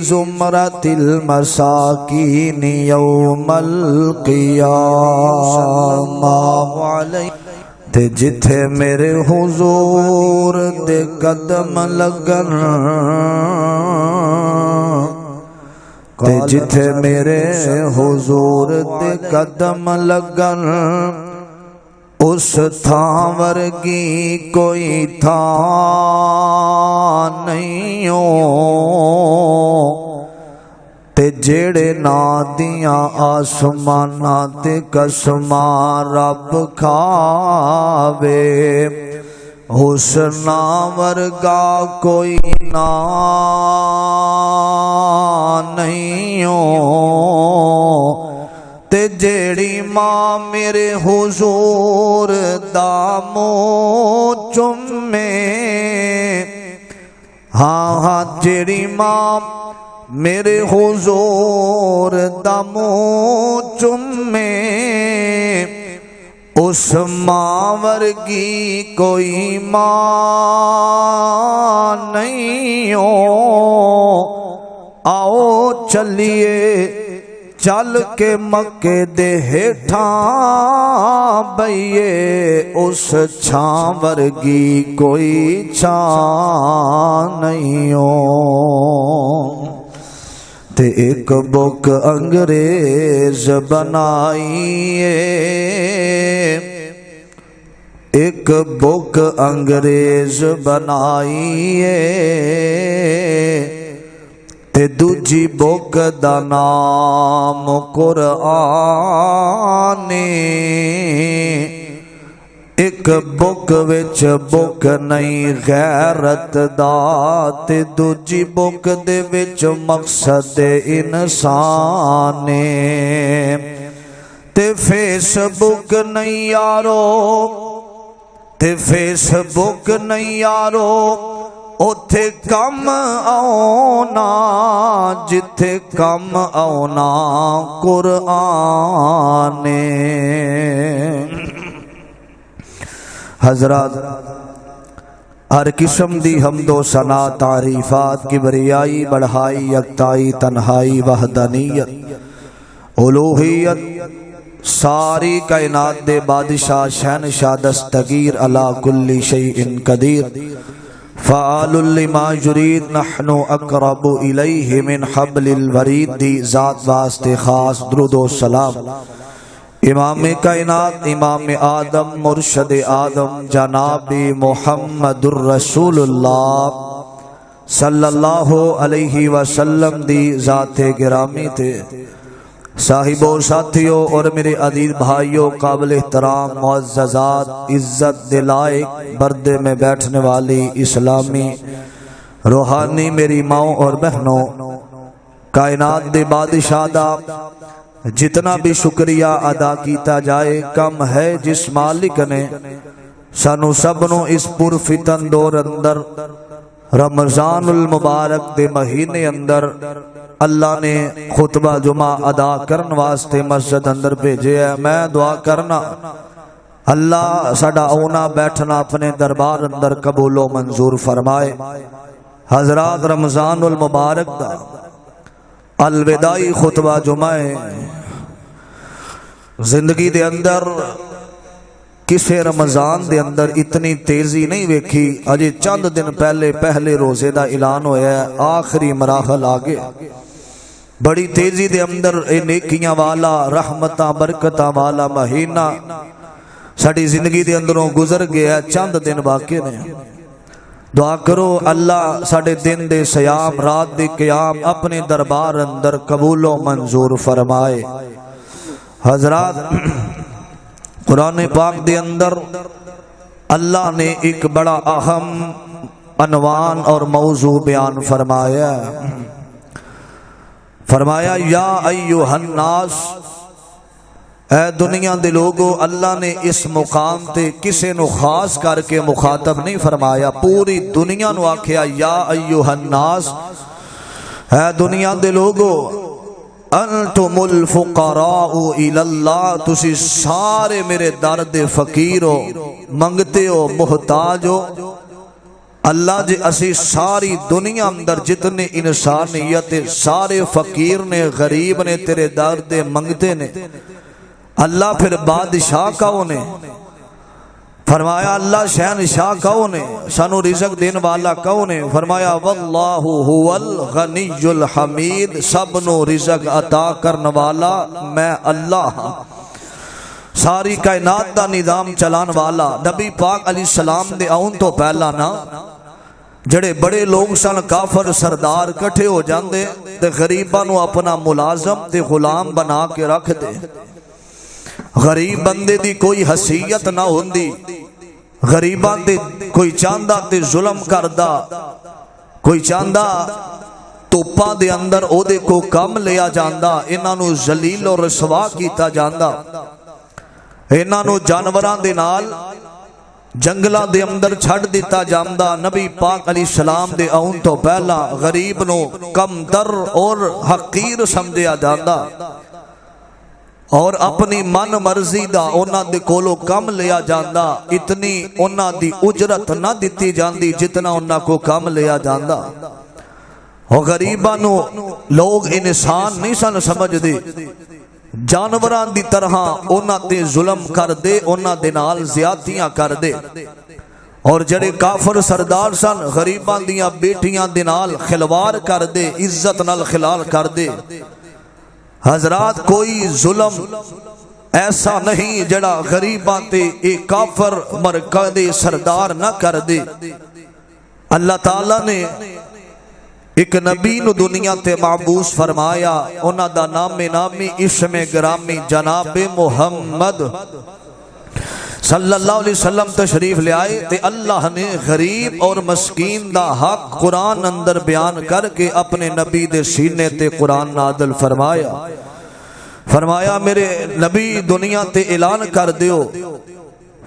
زمرة المساکین یوم القیامہ تے جتھے میرے حضور دے قدم لگن تے جتھے میرے حضور دے قدم لگن اس تھاں ورگی کوئی تھاں نہیں ہو تے جیڑے نادیاں آسماناں تے قسماں رب کھاوے اس نام ورگا کوئی نام نہیں ہو تے جیڑی ماں میرے حضور دا منہ چومے ہاں جیڑی ماں میرے حضور دا منہ چومے اس ماں ورگی کوئی ماں نہیں ہو آؤ چلیے چل کے مکے دے ہیٹھاں بئیے اس چھاں ورگی کوئی چھاں نہیں ہو تے ایک بک انگریز بنائیے ایک بک انگریز بنائیے تے دوجی بک دا نام قرآن ایک بک وچ بک نہیں غیرت دا تے دوجی بک دے وچ مقصد انسان تے فیس بک نہیں یارو تے فیس بک نہیں یارو اوتھے کم آونا جتھے کم آونا قرآن حضرات ہر قسم دی حمد و ثنا تعریفات کبریائی بڑھائی یکتائی تنہائی وحدانیت الوہیت ساری کائنات دے بادشاہ شہنشاہ دستگیر علی کل شیء قدیر فعال لما یرید نحن اقرب الیہ من حبل الورید دی ذات واسطے خاص درود و سلام امام کائنات امام آدم مرشد آدم جناب محمد الرسول اللہ صلی اللہ علیہ وسلم دی ذات گرامی تھے صاحبوں ساتھیوں اور میرے عزیز بھائیوں قابل احترام معززات عزت دلائق پردے میں بیٹھنے والی اسلامی روحانی میری ماؤں اور بہنوں کائنات دے بادشاہ دا جتنا بھی شکریہ ادا کیتا جائے کم ہے جس مالک نے سانو سبنوں اس پرفتن دور اندر رمضان المبارک دے مہینے اندر اللہ نے خطبہ جمعہ ادا کرن واسطے مسجد اندر بھیجے ہے میں دعا کرنا اللہ ساڈا آنا بیٹھنا اپنے دربار اندر قبول و منظور فرمائے حضرات رمضان المبارک دا الوداعی خطبہ جمعہ زندگی دے اندر کسے رمضان دے اندر اتنی تیزی نہیں ویکھی اجے چند دن پہلے روزے دا اعلان ہویا ہے آخری مراحل آگے بڑی تیزی دے اندر اے نیکیاں والا رحمتاں برکتاں والا مہینہ ساڑی زندگی دے اندروں گزر گیا چند دن باقی نے دعا کرو اللہ ساڑے دن دے سیام رات دے قیام اپنے دربار اندر قبول و منظور فرمائے حضرات قرآن پاک دے اندر اللہ نے ایک بڑا اہم عنوان اور موضوع بیان فرمایا یا ایوہ الناس اے دنیا دے لوگو اللہ نے اس مقام تے کسے نو خاص کر کے مخاطب نہیں فرمایا پوری دنیا نو آکھیا یا ایوہ الناس اے دنیا دے لوگو انتم الفقراء الاللہ تسی سارے میرے درد فقیر ہو منگتے ہو محتاج ہو اللہ جے اسی ساری دنیا اندر جتنے انسانیت سارے فقیر نے غریب نے تیرے درد منگتے نے، اللہ پھر بادشاہ کون ہے؟ فرمایا اللہ شہنشاہ کون ہے؟ سانو رزق دین والا کون ہے؟ فرمایا واللہ هو الغنی الحمید، سب نو رزق عطا کرن والا میں اللہ ہاں، ساری کائنات دا نظام چلان والا۔ نبی پاک علیہ السلام دے آن تو پہلا نا جڑے بڑے لوگ سن کافر سردار کٹھے ہو جاندے تے غریباں نو اپنا ملازم تے غلام بنا کے رکھ دے، غریب بندے دی کوئی حیثیت نہ ہوندی، غریباں تے کوئی چاندہ تے ظلم کردہ، کوئی چاندہ توپاں دے اندر او دے کو کم لیا جاندہ، انہاں نو ذلیل اور رسوا کیتا جاندہ، انہاں نو جانوراں دے نال جنگلاں دے اندر چھڑ دیتا جاندہ۔ نبی پاک علیہ السلام دے آن تو پہلا غریب نو کم تر اور حقیر سمجھیا جاندہ، اور اپنی من مرضی دا اونا دے کولو کم لیا جاندہ، اتنی اونا دی اجرت نہ دیتی جاندی جتنا اونا کو کم لیا جاندہ۔ اور غریبانو لوگ انسان نہیں سن سمجھ دے، جانوران دی طرح اونا تے ظلم کر دے، اونا دے نال زیادتیاں کر دے، اور جڑے کافر سردار سن غریبان دیاں بیٹیاں دے نال خلوار کر دے، عزت نال خلال کر دے۔ حضرات کوئی ظلم ایسا نہیں جڑا غریباں تے ایک کافر مرکز سردار نہ کر دے۔ اللہ تعالیٰ نے ایک نبی نو دنیا تے معبوس فرمایا، انہاں دا نام نامی اسم گرامی جناب محمد صلی اللہ علیہ وسلم تشریف لے آئے تے اللہ نے غریب اور مسکین دا حق قرآن اندر بیان کر کے اپنے نبی دے سینے تے قرآن نازل فرمایا۔ فرمایا میرے نبی دنیا تے اعلان کر دیو،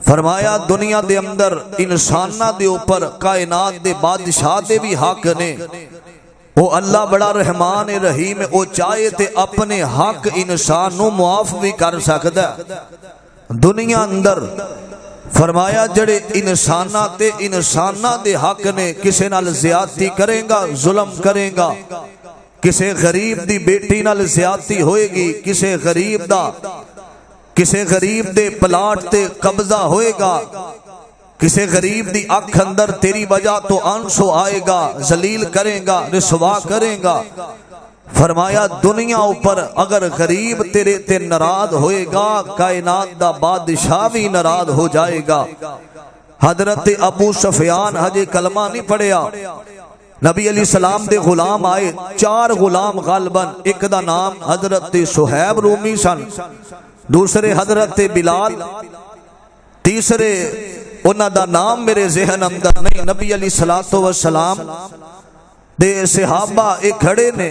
فرمایا دنیا دے اندر انسانہ دے اوپر کائنات دے بادشاہ دے بھی حق نے، وہ اللہ بڑا رحمان رحیم، وہ چاہے تے اپنے حق انسان نو معاف بھی کر سکتا ہے۔ دنیا اندر فرمایا جڑے انسانہ تے انسانہ دے حق نے، کسے نال زیادتی کریں گا ظلم کریں گا، کسے غریب دی بیٹی نال زیادتی ہوئے گی، کسے غریب دے پلاٹ تے قبضہ ہوئے گا، کسے غریب دی آنکھ اندر تیری وجہ تو آنسو آئے گا، ذلیل کریں گا، رسوا کریں گا۔ فرمایا دنیا اوپر اگر غریب تیرے تے ناراض ہوئے گا، کائنات دا بادشاہ بھی ناراض ہو جائے گا۔ حضرت ابو سفیان ہجے کلمہ نہیں پڑھیا، نبی علیہ السلام دے غلام آئے، 4 غلام غالباً، ایک دا نام حضرت سہیب رومی سن، دوسرے حضرت بلال، تیسرے انہاں دا نام میرے ذہن اندر نہیں۔ نبی علیہ السلام دے صحابہ ایک کھڑے نے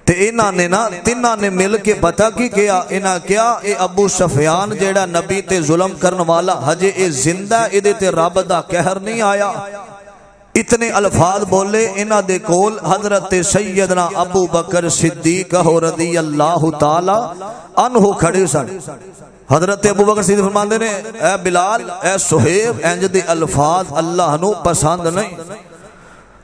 تے انہاں نے نا تیناں نے مل کے پتہ کی کیا، انہاں کیا اے ابو سفیان جیڑا نبی تے ظلم کرن والا ہجے اے زندہ، اے تے رب دا قہر نہیں آیا۔ اتنے الفاظ بولے، انہاں دے کول حضرت سیدنا ابو بکر صدیق رضی اللہ تعالی عنہ کھڑے سن۔ حضرت ابو بکر صدیق فرماندے نے، اے بلال اے سہیب، انج دے الفاظ اللہ نو پسند نہیں۔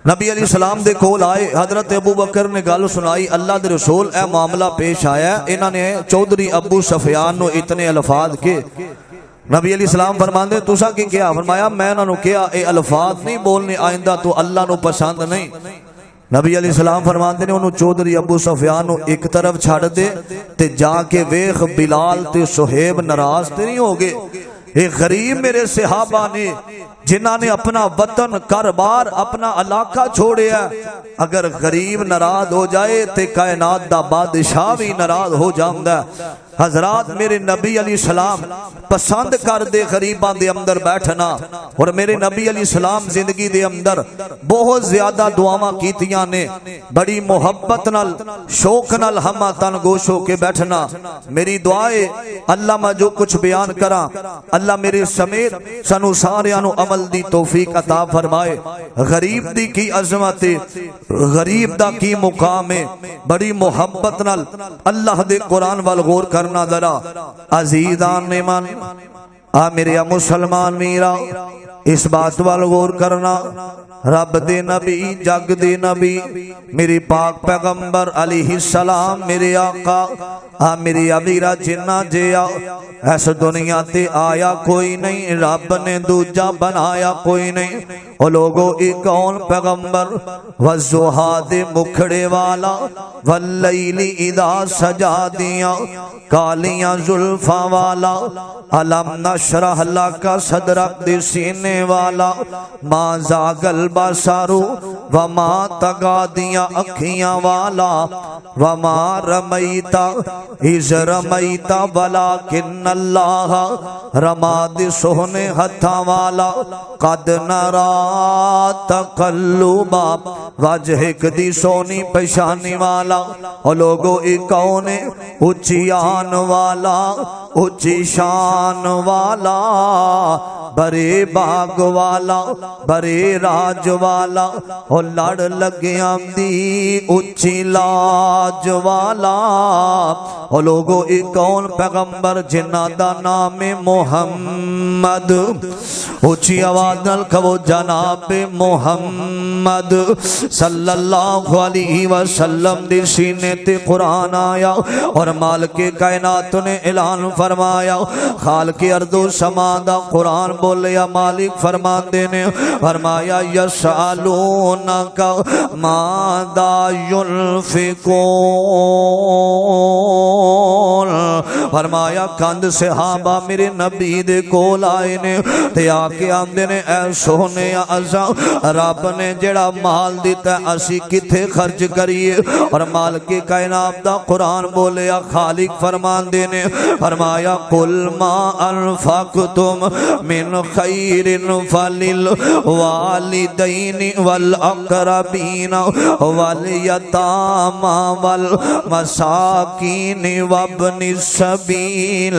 نبی علیہ السلام دے کول آئے، حضرت ابو بکر نے گل سنائی، اللہ دے رسول اے معاملہ پیش آیا ہے، انہاں نے چودھری ابو سفیان نو اتنے الفاظ کے۔ نبی علیہ السلام فرماندے تسا کی کیا؟ فرمایا میں انہاں نو کیا اے الفاظ نہیں بولنے آئندہ تو اللہ نو پسند نہیں۔ نبی علیہ السلام فرماندے نے انہوں چودھری ابو سفیان نو ایک طرف چھاڑ دے تے جا کے ویخ بلال تے سہیب ناراض تے نہیں ہوگے۔ ایک غریب میرے صحابہ نے جنہاں نے اپنا وطن کاروبار اپنا علاقہ چھوڑے ہے، اگر غریب ناراض ہو جائے تے کائنات دا بادشاہ بھی ناراض ہو جاندہ ہے۔ حضرات میرے نبی علیہ السلام پسند کر دے غریبان دے اندر بیٹھنا، اور میرے نبی علیہ السلام زندگی دے اندر بہت زیادہ دعاواں کیتیاں نے، بڑی محبت نال شوق نال ہمہ تن گوش ہو کے بیٹھنا۔ میری دعائے اللہ میں جو کچھ بیان کرا، اللہ میرے سمیت سنو ساریانو عمل دی توفیق عطا فرمائے۔ غریب دی کی عظمت، غریب دا کی مقام ہے، بڑی محبت نال اللہ دے قرآن والغور کرنا ذرا۔ عزیزان من میرے مسلمان میرا اس بات وال غور کرنا، رب دے نبی جگ دے نبی میری پاک پیغمبر علیہ السلام میرے آقا میری ابیرا جنہ جیا ایس دنیا تے آیا کوئی نہیں، رب نے دوجا بنایا کوئی نہیں۔ او لوگو ایک کون پیغمبر والضحا دے مکھڑے والا واللیل اذا سجا دیا کالیاں زلفاں والا علم نشرح لک صدرک دے سینے والا ما زاغل بصر وما طغى دیا اکھیاں والا وما رمیت اذ رمیت ولکن اللہ رما دے سوہنے ہتھاں والا قد نرا تقلب وجہک دی سونی پہچانی والا۔ او لوگو ایک کون ہے اچھی آن والا اچھی شان والا بڑے باغ والا بڑے راج والا او لڑ لگیاں دی اچھی لاج والا۔ او لوگو ایک کون پیغمبر جنہ دا نام محمد، اچھی آواز نال کہو جناب محمد صلی اللہ علیہ وسلم دی سینے تے قرآن آیا اور مالک کائنات نے اعلان فرمایا، خالق ارض و سما دا قرآن بولیا مالک فرمان دینے فرمایا یسألونک ماذا ينفقون، فرمایا کند صحابہ میرے نبی دے کول آئے نے تے آکے آندے نے اے سونے ازاں رب نے جڑا مال دیتا ہے اسی کتھے خرچ کریے، اور مال کے کائنات دا قرآن بولیا خالق فرمان دینے فرمایا قل ما انفقتم من خیر فللوالدین والاقربین والیتامی والمساکین وابن السبیل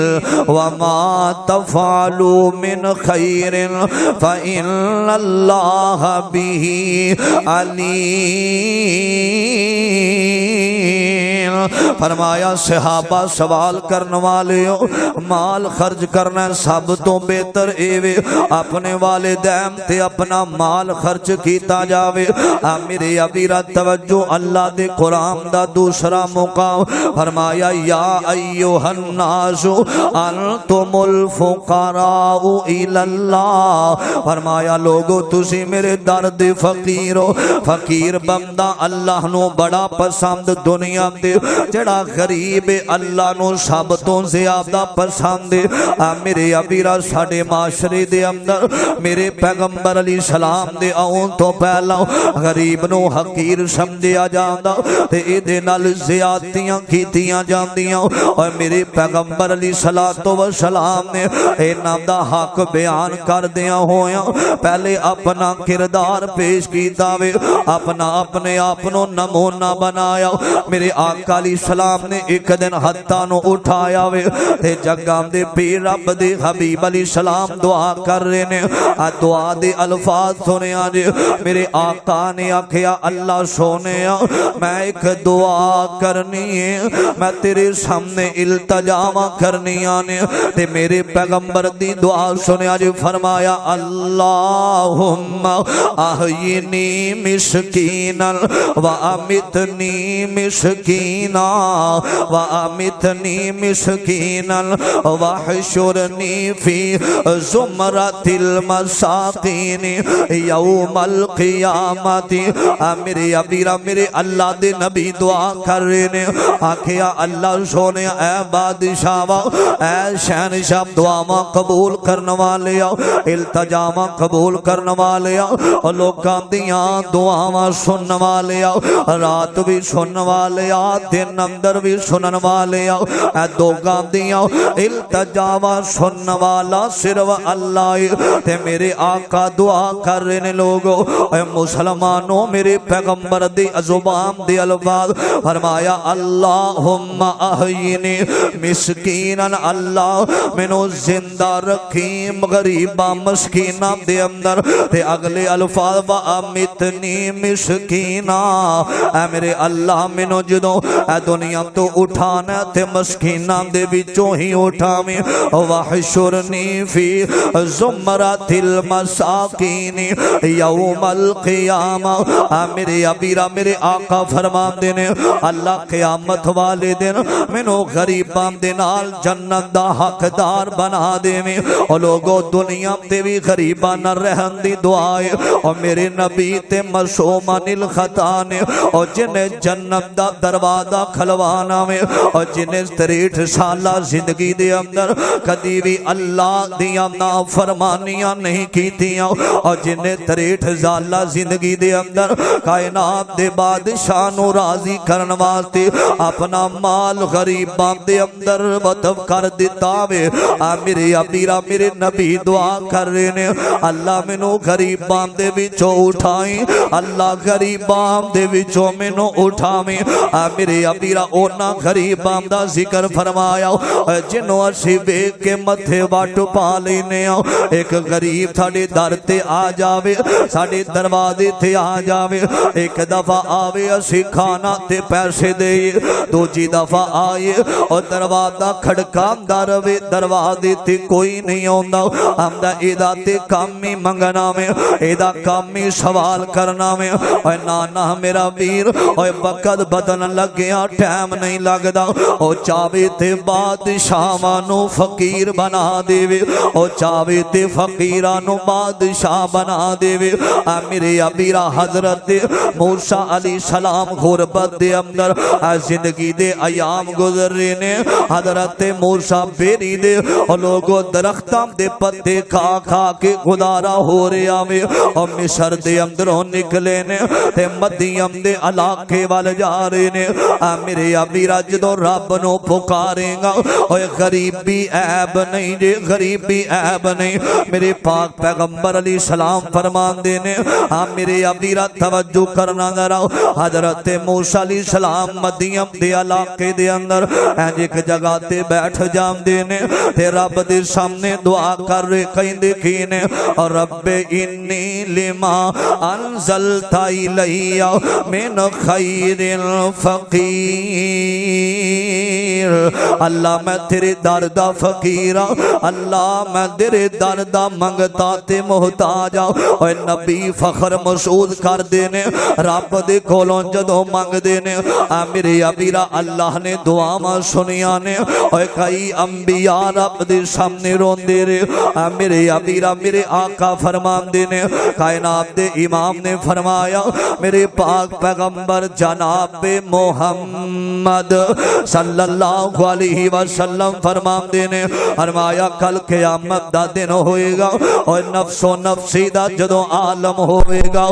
وما تفعلوا من خیر فإن اللہ به علیم۔ فرمایا صحابہ سوال کرنے والے ہو مال خرچ کرنا سب تو بہتر ایوے اپنے والدین تے اپنا مال خرچ کیتا جاوے۔ میرے ابیرا توجہ اللہ دے قرآن دا دوسرا مقام فرمایا یا ایوہ الناس انتم الفقراء الی اللہ، فرمایا لوگو تسی میرے درد فقیر ہو، فقیر بندہ اللہ نو بڑا پسند دنیا دے، جڑا غریب اللہ نو سب تو زیادہ پسند ہے۔ میرے ابیرا ساڑے معاشرے دے اندر میرے پیغمبر علیہ السلام دے آؤں تو پہلا غریب نو حقیر سمجھیا جاندہ تے ایدے نال زیادتیاں کیتیاں جاندیاں، اور میرے پیغمبر علیہ السلام نے اے نام دا حق بیان کر دیا ہویا پہلے اپنا کردار پیش کیتا وے، اپنے آپنوں نمونہ بنایا۔ میرے آقا علیہ السلام نے ایک دن ہتھاں نو اٹھایا وے تے جگہ دے پیر رب دے حبیب علیہ السلام دعا کر رہے نے، دعا دے الفاظ سنے آجے۔ میرے آقا نے آکھیا اللہ سونیا میں ایک دعا کرنی ہے، میں تیرے سامنے التجا کرنی آنے تے میرے پیغمبر دی دعا سنے آجے فرمایا اللہم احیینی مسکینا وامتنی مسکینا وامتنی مسکینا وحشرنی فی زمرۃ المساکین یوم القیامت۔ میرے ابیرا میرے اللہ دے نبی دعا کر رہے نے، آکھیا اللہ سونے اے بادشاہ اے شہنشاہ دعا قبول کرنے والے التجا قبول کرنے والے اور لوکاں دیاں دعاواں سننے والے رات بھی سننے والے دن اندر بھی سننے والے اے دوگاں دیاں التجاواں سننے والا صرف اللہ تے میرے آقا دعا کر رہے نے۔ لوگو اے مسلمانوں میرے پیغمبر دی زبان دی الفاظ فرمایا اللہم احیینی مسکینا، اللہ منو زندہ رکھیم غریبہ مسکینہ دے اندر تے اگلے الفاظ وَأَمِتْنِي مِسْكِينًا، اے میرے اللہ منو جدوں اے اے دنیا تو اٹھانا تے مسکیناں دے وچوں ہی اٹھاویں واحشرنی فی زمرۃ المساکین یوم القیامہ میرے ابیرا میرے آقا فرماندے نے اللہ قیامت والے دن مینوں غریباں دے نال جنت دا حقدار بنا دیویں او لوگو دنیا تے بھی غریباں نہ رہن دی دعا ہے او میرے نبی تے معصوم عن الخطا نے او جن جنت دا دروازہ کھلوانا میں او جن 63 سالہ زندگی دے اندر کدی بھی اللہ دیاں نافرمانیاں نہیں کیتیاں اور جن 63 سالہ زندگی دے اندر کائنات دے بادشاہ نو راضی کرن واسطے اپنا مال غریباں دے اندر وقف کر دیتا وے میرے ابیرا میرے نبی دعا کر رہے نے اللہ مینوں غریباں دے وچوں اٹھائیں اللہ غریباں دے وچوں مینوں اٹھاویں میرے ابیرا اونا غریباں دا ذکر فرمایا جنوں اسی ویکھ کے متھے وٹ پا لینے ایک غریب ساڈے در تے آ جاوے ساڈے دروازے تے آ جاوے ایک دفعہ آوے اسی کھانا تے پیسے دے دوجی دفعہ آئے اور دروازہ کھڑکاندا رہے دروازے تے کوئی نہیں آندا آمدا ایدا تے کام ہی منگنا میں ایدا کام ہی سوال کرنا میں اے نانا میرا ویر اے وقت بدن لگیا ٹائم نہیں لگدا او چاوے تے بادشاہاں نو فقیر بنا دیوے او چاوے تے فقیراں نو بادشاہ بنا دیوے میرے ابیرا حضرت موسیٰ علیہ السلام غربت دے اندر زندگی دے ایام گزر رہے نے حضرت موسیٰ بیری دے اور لوگوں درختاں دے پتے کھا کھا کے گزارا ہو رہے آوے اور مصر دے اندروں نکلے نے تے مدین دے علاقے وال جا رہے نے میرے ابیرا جدوں رب نو پکارے گا اوے غریبی عیب نہیں جے غریبی عیب نہیں میرے پاک پیغمبر علیہ السلام فرمان دینے میرے ابیرا توجہ کرنا ذرا حضرت موسیٰ علیہ السلام مدین دے علاقے دے اندر ایک جگہ تے بیٹھ جام دینے تے رب دے سامنے دعا کر رہے کہیں دیکھینے رب انی لما انزلت الی من خیر فقیر اللہ میں تیرے دردہ فقیرہ اللہ میں تیرے دردہ منگتا تے محتاج اے نبی فخر مسعود کر دینے رب دے کولوں جدوں منگ دینے میرے ابیرا اللہ نے دعاواں سنیاں نے اے کئی انبیاء رب دے سامنے روندے رہے میرے ابیرا میرے آقا فرمان دینے کائنات دے امام نے فرمایا میرے پاک پیغمبر جناب محمد صلی اللہ علیہ وسلم فرمان دینے فرمایا کل قیامت دا دن ہوئے گا اور نفس و نفسی دا جدوں عالم ہوئے گا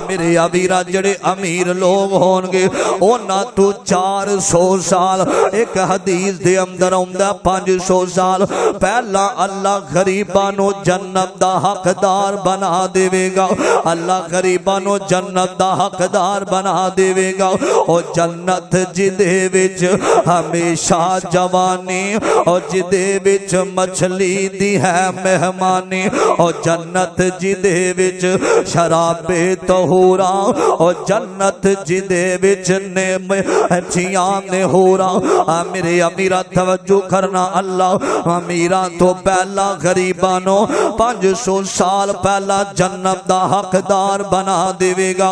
میرے ابیرا جڑے امیر لوگ ہونگے اونا تو 400 سال ایک حدیث دے اندر ہوندہ 500 سال پہلا اللہ غریبانو جنت دا حقدار بنا دیوے گا اللہ غریبانو جنت دا حقدار بنا دیوے گا اور جنت جدے وچ ہمیشہ جوانی اور جدے وچ مچھلی دی ہے مہمانی اور جنت جدے وچ شراب طہورا اور جنت جدے وچ نعمتیاں نے ہورا میرے امیرہ توجہ کرنا اللہ امیرہ تو پہلا غریبانو 500 سال پہلا جنت دا حقدار بنا دیوے گا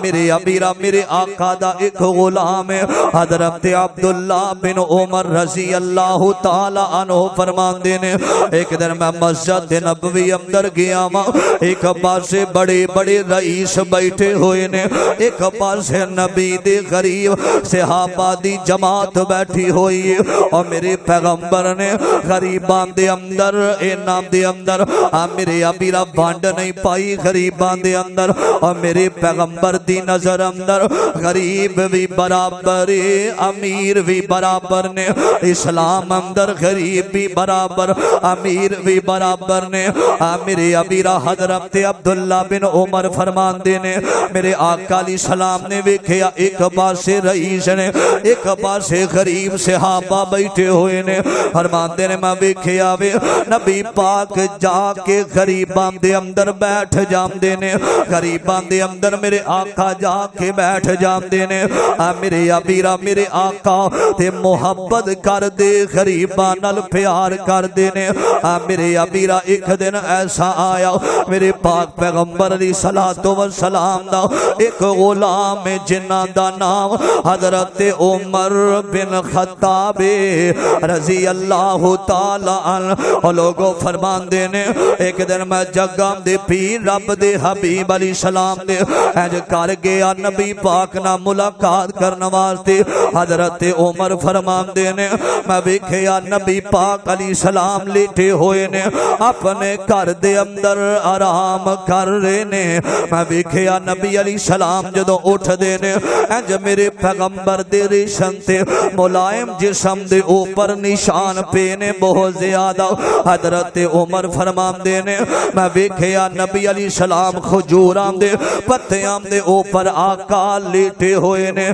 میرے امیرہ میرے آقا دا ایک غلام ہے حضرت عبداللہ بن عمر رضی اللہ تعالی عنہ فرمان دینے ایک دن میں مسجد نبوی اندر گیا ماں ایک پاسے بڑے بڑے رئیس بیٹھے ہوئے نے ایک پاسے نبی دے غریب صحابہ دی جماعت بیٹھی ہوئی اور میرے پیغمبر نے غریبان دے اندر انام دے اندر میرے ابیرہ بانڈ نہیں پائی غریبان دے اندر اور میرے پیغمبر دی نظر اندر غریب بھی برابر امیر بھی برابر نے اسلام اندر غریب بھی برابر امیر بھی برابر نے میرے ابیرہ حضرت عبداللہ بن عمر فرمان دینے میرے آقا علیہ السلام نے ویکھیا ایک پاسے رئیس نے ایک پاسے غریب صحابہ بیٹھے ہوئے نے فرمان دینے میں ویکھیا وے نبی پاک جا کے غریبان دے اندر بیٹھ جام دینے غریبان دے اندر میرے آقا جا کے بیٹھ جام دینے میرے میرے ابیرا میرے آقا تے محبت کر دے غریباں نال پیار کر دے نے میرے ابیرا ایک دن ایسا آیا میرے پاک پیغمبر علیہ الصلوۃ والسلام دا ایک غلام جنہ دا نام حضرت عمر بن خطاب رضی اللہ تعالی عنہ لوگوں فرمان دے نے ایک دن میں جگام دے پیر رب دے حبیب علیہ السلام دے اج کر گیا نبی پاک نہ ملاقات کرنے واسطے حضرت عمر فرمان دے نے میں ویکھیا نبی پاک علیہ السلام لیٹے ہوئے نے اپنے گھر دے اندر آرام کر رہے نے میں ویکھیا نبی علیہ السلام جدوں اٹھ دے نے اج میرے پیغمبر دے ریشم تے ملائم جسم دے اوپر نشان پے نے بہت زیادہ حضرت عمر فرمان دے نے میں ویکھیا نبی علیہ السلام کھجوراں دے پتیاں دے اوپر آقا لیٹے ہوئے نے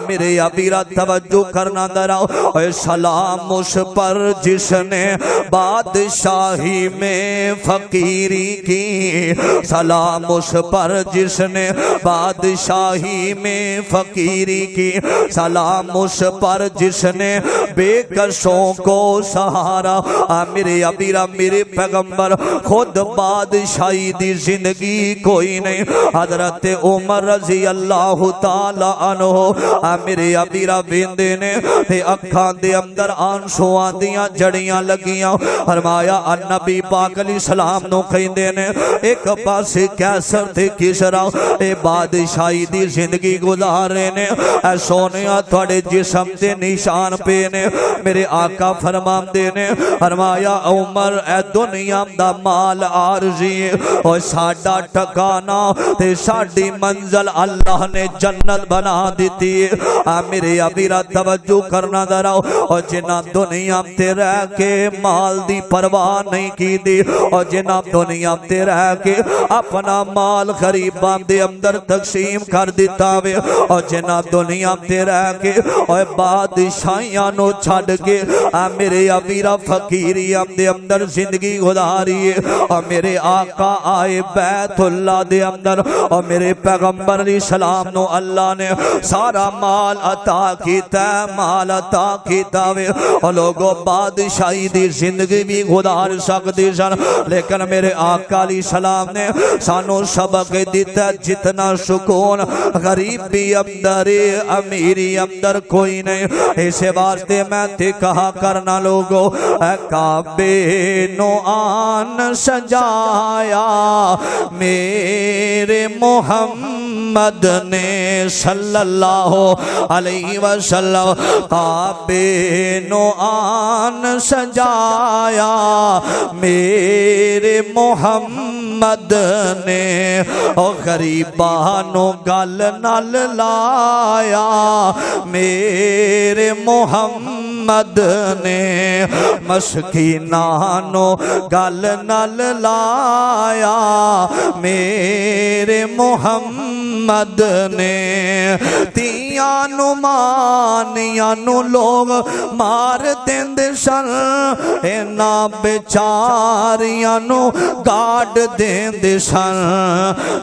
میرے ابیرا توجہ کرنا دراؤ اے سلام اس پر جس نے بادشاہی میں فقیری کی سلام اس پر جس نے بادشاہی میں فقیری کی سلام اس پر جس نے بے کسوں کو سہارا میرے ابیرا میرے پیغمبر خود بادشاہی دی زندگی کوئی نہیں حضرت عمر رضی اللہ تعالی عنہ میرے ابیرا ویندے نے تے اکھاں دے اندر آنسواں دیاں جڑیاں لگیاں فرمایا نبی پاک علیہ السلام نو کہندے نے ایک پاسے کیسر تے کسرا اے بادشاہی دی زندگی گزار رہے نے اے سونیا تھوڑے جسم تے نشان پے نے میرے آقا فرماندے نے فرمایا عمر اے دنیا دا مال عارضی اور ساڈا ٹھکانا تے ساڈی منزل اللہ نے جنت بنا دیتی میرے ابیرا توجہ کرنا دراؤ اور جنہ دنیا تے رہ کے مال دی پرواہ نہیں کی دی اور جنہ دنیا تے رہ کے اپنا مال غریباں دے اندر تقسیم کر دیتا وے اور جنہ دنیا تے رہ کے اور بادشاہیاں نو چھڑ کے میرے ابیرا فقیریاں دے اندر زندگی گزاری اور میرے آقا آئے بیت اللہ دے اندر اور میرے پیغمبر علیہ السلام نو اللہ نے سارا مال عطا کیتا مال عطا کیتا وے اور لوگوں بادشاہی دی زندگی بھی گزار سکدے سن لیکن میرے آقا علیہ السلام نے سانو سبق دیتا جتنا سکون غریبی اندر امیری اندر کوئی نہیں اسے واسطے میں تے کہا کرنا لوگوں کعبے نو آن سجایا میرے محمد نے صلی اللہ علیہ وسلم کعبے نو آن سجایا میرے محمد نے او غریبانو گل نال لایا میرے محمد نے مسکینانو گل نال لایا میرے محمد نے تیانو مانیانو لوگ مار دیندے سن اینا بیچاریانو گاڑ دیندے سن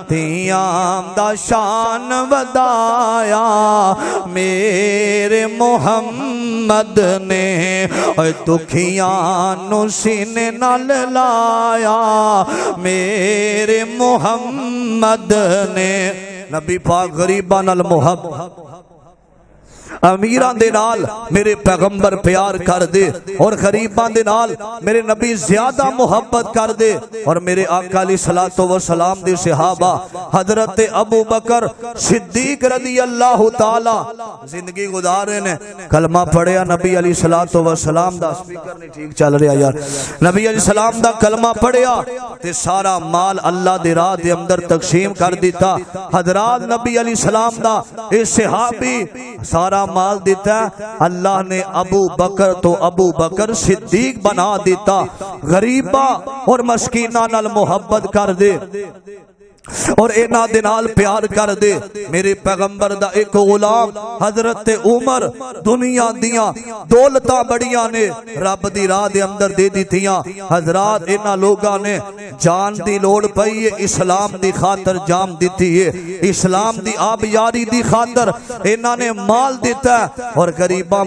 تیام دا شان ودایا میرے محمد نے دکھیانو سینے نال لایا میرے محمد نے نبی پاک غریبان المحب امیران دے نال میرے پیغمبر پیار کر دے اور غریبان دے نال میرے نبی زیادہ محبت کر دے اور میرے آقا علیہ الصلوۃ والسلام دے صحابہ حضرت ابو بکر صدیق رضی اللہ تعالی زندگی گزار رہے نے کلمہ پڑھیا نبی علیہ الصلوۃ والسلام دا سپیکر نہیں ٹھیک چل رہا یار نبی علیہ السلام دا کلمہ پڑھیا تے سارا مال اللہ دے راہ دے اندر تقسیم کر دیتا حضرات نبی علیہ السلام دا اے صحابی سارا مال دیتا اللہ نے ابو بکر تو ابو بکر صدیق بنا دیتا غریبہ اور مسکینہ نال محبت کر دے اور اینا دنال پیار کر دے میرے پیغمبر دا ایک غلام حضرت عمر دنیا دیاں دولتاں بڑیاں نے رب دی راہ دے اندر دے دی تھیاں حضرات اینا لوگاں نے جان دی لوڑ پئی ہے اسلام دی خاطر جان دیتی ہے اسلام دی آب یاری دی خاطر انہاں نے مال دیتا ہے اور غریباں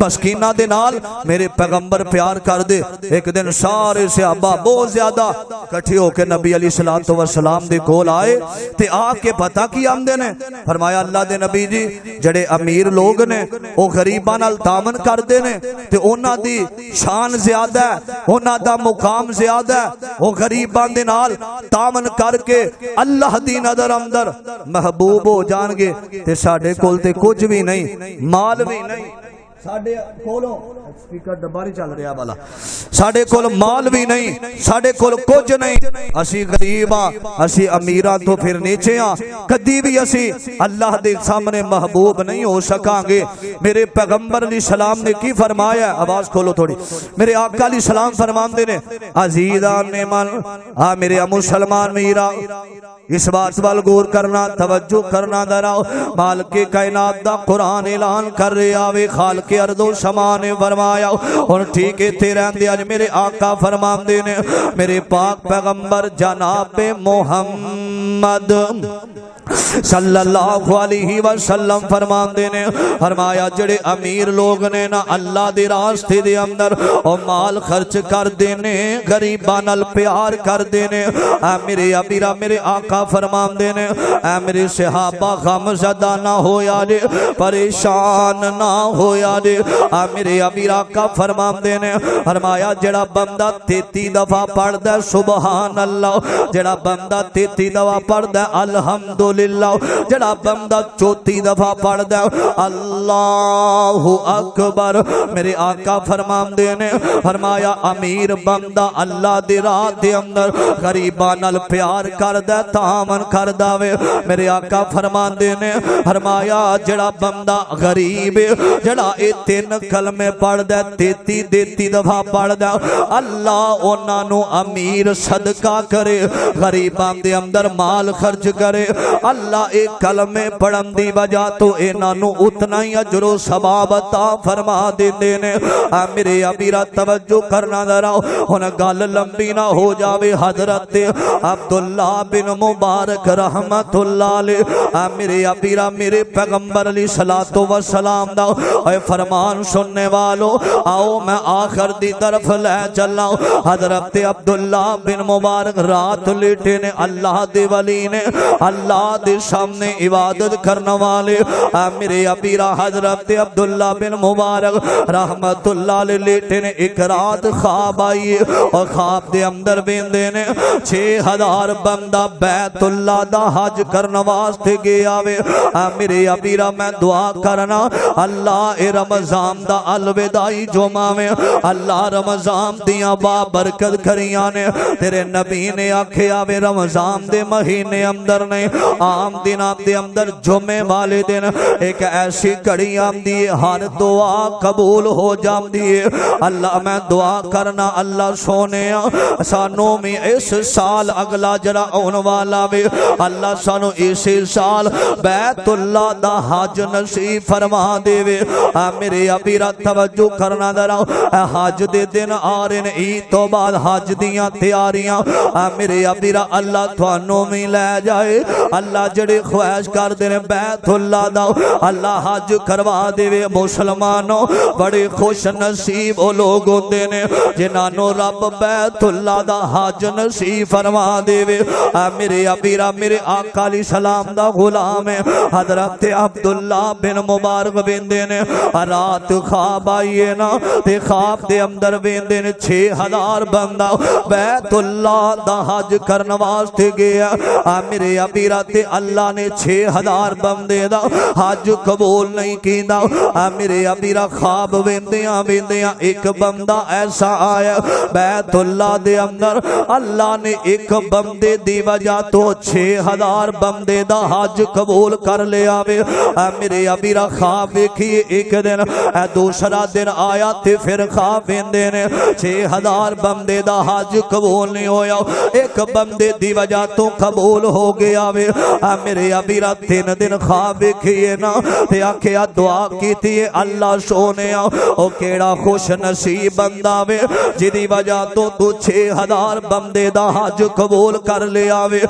مسکیناں دے نال میرے پیغمبر پیار کر دے ایک دن سارے صحابہ بہت زیادہ کٹھے ہو کے نبی علیہ السلام دے کول آئے تے آ کے پتہ کی آمدے نے فرمایا اللہ دے نبی جی جڑے امیر لوگ نے او غریباں نال تعاون کردے نے تے انہاں دی شان زیادہ ہے انہاں دا مقام زیادہ ہے او غریباں دے نال تعاون کر کے اللہ دی نظر اندر محبوب ہو جان گے تے ساڈے کول تے کچھ بھی نہیں مال بھی نہیں ساڈے کولوں سپیکر ڈبا نہیں چل رہا والا ساڈے کول مال بھی نہیں ساڈے کول کچھ نہیں اسی غریب ہاں اسی امیراں تو پھر نیچے ہاں کدی بھی اسی اللہ دے سامنے محبوب نہیں ہو سکاں گے میرے پیغمبر علیہ السلام نے کی فرمایا آواز کھولو تھوڑی میرے آقا علیہ السلام فرماندے نے عزیزان من میرے مسلمان میرا اس بات وال غور کرنا توجہ کرنا دراؤ مالک کائنات دا قرآن اعلان کر رہا وے خالق ارض و سما نے فرمایا اور ٹھیک ہے تیرے اندے اج میرے آقا فرماندے نے میرے پاک پیغمبر جناب محمد صلی اللہ علیہ وسلم فرماندے نے فرمایا جڑے امیر لوگ نے نا اللہ دے راستے دے اندر او مال خرچ کر دینے غریباں نال پیار کر دینے میرے ابیرا میرے آقا فرماندے نے میرے صحابہ غم زدہ نہ ہویا دے پریشان نہ ہویا دے میرے ابیرا آقا فرماندے نے فرمایا جڑا بندہ 33 دفعہ پڑھ دے سبحان اللہ جڑا بندہ 33 دفعہ پڑھ دے الحمدللہ جڑا بندہ 34 دفعہ پڑھ دے اللہ اکبر میرے آقا فرماندے نے فرمایا امیر بندہ اللہ دی راہ دے اندر غریباں نال پیار کر دے تعاون کر دے میرے آقا فرماندے نے فرمایا جڑا بندہ غریب جڑا اے 3 کلمے پڑھ دے 33 دفعہ پڑھ دے اللہ انہاں نو امیر صدقہ کرے غریباں دے اندر مال خرچ کرے اللہ ایک کلمے پڑھن دی وجہ تو انہاں نو اتنا ہی اجر و ثواب عطا فرما دیندے نے میرے ابیرا توجہ کرنا ذرا ہن گل لمبی نہ ہو جاوے حضرت عبداللہ بن مبارک رحمت اللہ علیہ میرے ابیرا میرے پیغمبر علیہ الصلوۃ والسلام دا اے فرمان سننے والو آؤ میں آخر دی طرف لے چلا حضرت عبداللہ بن مبارک رات لیٹے نے اللہ دے ولی نے اللہ دے سامنے عبادت کرنے والے میرے ابیرا حضرت عبداللہ بن مبارک رحمت اللہ علیہ لیٹے نے ایک رات خواب آئی اور خواب دے اندر بیندے نے 6000 بندہ بیت اللہ دا حج کرنے واسطے گیا وے میرے ابیرا میں دعا کرنا اللہ اے رمضان دا الوداعی جمعہ میں اللہ رمضان دیاں با برکت کریاں نے تیرے نبی نے آکھیا وے رمضان دے مہینے اندر نہیں عام دنوں دے اندر جمعے والے دن ایک ایسی گھڑی آمدی ہے ہر دعا قبول ہو جاندی ہے اللہ میں دعا کرنا اللہ سونے سانوں میں اس سال اگلا جڑا آن والا وے اللہ سانوں اس سال بیت اللہ دا حج نصیب فرما دے وے میرے ابیرا توجہ کرنا ذرا حج دے دن آ رہے نے عید تو بعد حج دیاں تیاریاں میرے ابیرا اللہ تھانوں میں لے جائے اللہ جڑے خواہش کر دے بیت اللہ دا اللہ حج کروا دے وے مسلمانوں بڑے خوش نصیب او لوگ ہوندے نے جنہاں نو رب بیت اللہ دا حج نصیب فرما دے وے میرے ابیرا میرے آقا علیہ السلام دا غلام ہے حضرت عبداللہ بن مبارک بیندے نے رات خواب آئیے نا تے خواب دے اندر بیندے نے 6000 بندہ بیت اللہ دا حج کرنے واسطے گیا میرے ابیرا تے اللہ نے 6000 بندے دا حج قبول نہیں کیتا میرے ابیرا خواب بیندیاں ایک بندہ ایسا آیا بیت اللہ دے اندر اللہ نے ایک بندے دی وجہ تو 6000 بندے دا حج قبول کر لیا وے میرے ابیرا خواب دیکھیے ایک دن دوسرا دن آیا تے پھر خواب بیندے نے 6000 بندے دا حج قبول نہیں ہویا ایک بندے دی وجہ تو قبول ہو گیا وے میرے ابیرا 3 دن خواب ویکھیے نا تے آکھیا دعا کیتی ہے اللہ سونے او کیڑا خوش نصیب بندہ وے جدی وجہ تو 6000 بندے دا حج قبول کر لیا وے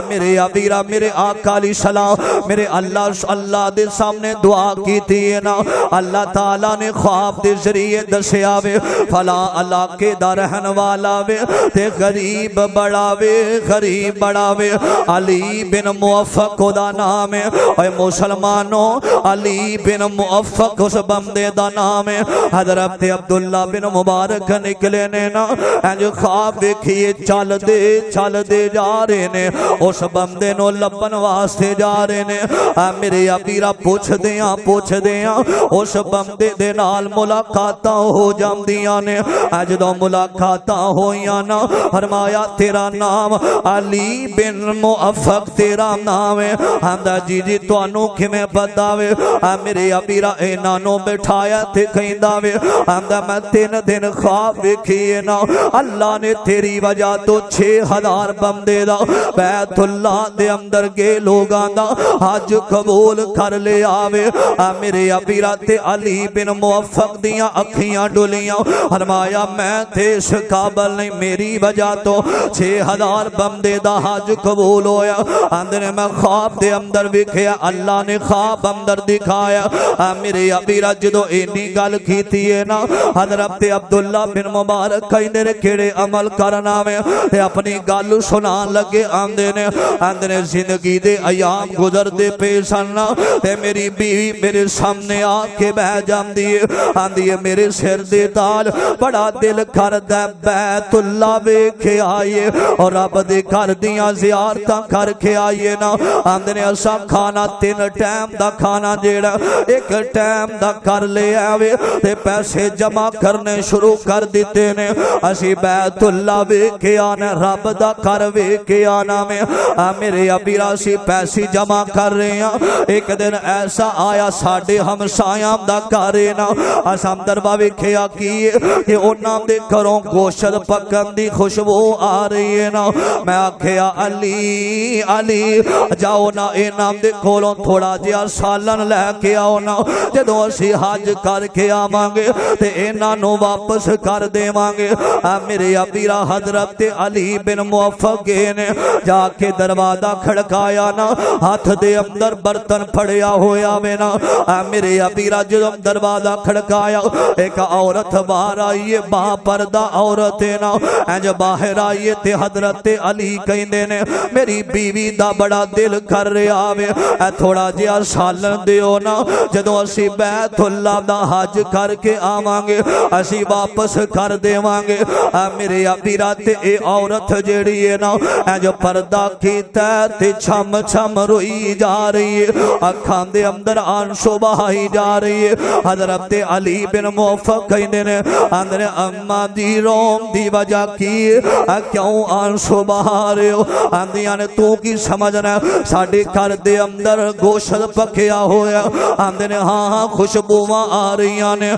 میرے ابیرا میرے آقا علیہ السلام میرے اللہ دے سامنے دعا کیتی ہے نا اللہ تعالیٰ نے خواب دے ذریعے دسیا وے فلا علاقے دا رہن والا وے تے غریب بڑا وے غریب بڑا وے علی بن موفق دا نام ہے اے مسلمانوں علی بن موفق اس بندے دا نام ہے حضرت عبداللہ بن مبارک نکلے نے نا انج خواب ویکھیے چل دے جا رہے نے اس بندے نو لبن واسطے جا رہے نے میرے ابیرا پوچھ دیاں اس بندے دے نال ملاقاتاں ہو جاندیاں نے جدوں ملاقاتاں ہویاں نا فرمایا تیرا نام علی بن موفق تیرا نام ہے آندا جی تانوں کیویں پتہ وے میرے ابیرا انہاں نو بٹھایا تے کہندا وے آندا میں 3 دن خواب ویکھیے نا اللہ نے تیری وجہ تو 6000 بندے دا بیت اللہ دے اندر گے لوگاں دا حج قبول کر لے آوے میرے ابیرا تے علی بن موفق دیاں اکھیاں ڈولیاں فرمایا میں تے اس قابل نہیں میری وجہ تو 6000 بندے دا حج قبول ہویا اندر میں خواب دے اندر ویکھیا اللہ نے خواب اندر دکھایا میرے ابیرا جدو اینی گل کیتی ہے نا حضرت عبداللہ بن مبارک کہندے نے کیڑے عمل کرنا میں تے اپنی گل سنان لگے آندے زندگی دے ایام گزر دے پیشن تے میری بیوی میرے سامنے آ کے بہ جاندی ہے آندی ہے میرے سر دے تاج بڑا دل کردا بیت اللہ ویکھے آئیے اور رب دے گھر دیاں زیارتاں کر کے آئیے نا آندے نے اساں کھانا 3 ٹائم دا کھانا جیڑا 1 ٹائم دا کر لے آوے تے پیسے جمع کرنے شروع کر دیتے نے اسی بیت اللہ ویکھے آنا رب دا گھر ویکھے آنا میں میرے ابیرا سی پیسے جمع کر رہے ہیں ایک دن ایسا آیا ساڈے ہمسایاں دا گھر نا اساں دربا ویکھیا کی کہ انہاں دے گھروں گوشت پکن دی خوشبو آ رہی ہے نا میں آکھیا علی جاؤ نا انہاں دے کولوں تھوڑا جہا سالن لے کے آؤ نا جدوں اسی حج کر کے آواں گے تے انہاں نو واپس کر دیواں گے میرے ابیرا حضرت علی بن موفق نے جا کے دروازہ کھڑکایا نا ہاتھ دے اندر برتن پھڑیا ہویا میں نا میرے ابیرا جدوں دروازہ کھڑکایا ایک عورت باہر آئی ہے با پردہ عورت ہے نا انج باہر آئی ہے تے حضرت علی کہندے نے میری بیوی دا بڑا دل کر رہا وے تھوڑا جہا سالن دیو نا جدوں اسی بیت اللہ دا حج کر کے آواں گے اسی واپس کر دیواں گے میرے ابیرا تے اے عورت جیڑی ہے نا جو پردہ کیتا تے چھم چھم روئی جا رہی ہے اکھاں دے اندر آنسو بہائی جا رہی ہے حضرت علی بن موفق کہندے نے اندر اما دی روم دی وجہ کی کیوں آنسو بہا رہے ہو آندیاں نے تو کی سمجھنا ساڈے گھر دے اندر گوشت پکیا ہویا آندے نے ہاں خوشبوواں آ رہیاں نے